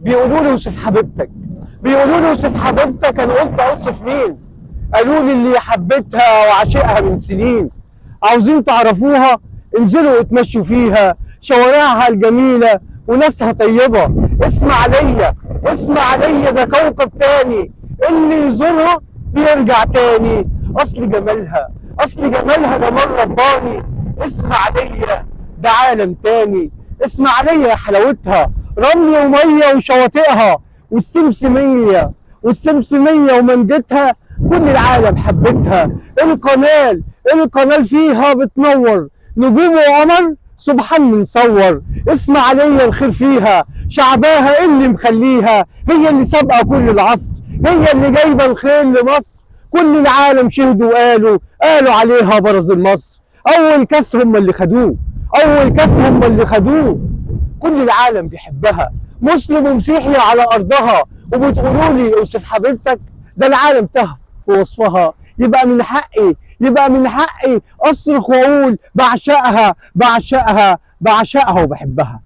بيقولوا لي اوصف حبيبتك، بيقولوا لي اوصف حبيبتك، انا قلت اوصف مين؟ قالوا لي اللي حبيتها وعاشقها من سنين. عاوزين تعرفوها؟ انزلوا واتمشوا فيها، شوارعها الجميلة وناسها طيبة. اسمع ليا، اسمع ليا، ده كوكب تاني، اللي يزورها بيرجع تاني. اصل جمالها، اصل جمالها جمال رباني. اسمع ليا، ده عالم تاني. اسمع ليا يا حلاوتها، رمل ومية وشواطئها والسمسمية، والسمسمية ومنجتها، كل العالم حبتها. القنال، القنال فيها بتنور نجوم وقمر، سبحان من صور. اسمع ليا الخير فيها، شعبها اللي مخليها، هي اللي سابقة كل العصر، هي اللي جايبة الخير لمصر. كل العالم شهدوا وقالوا، قالوا عليها برز مصر. أول كاس هم اللي خدوه، أول كاس هم اللي خدوه. كل العالم بيحبها، مسلم ومسيحي على أرضها. وبتقولوا لي اوصف حبيبتك، ده العالم تاه في وصفها. يبقى من حقي، يبقى من حقي أصرخ وأقول بعشقها، بعشقها، بعشقها وبحبها.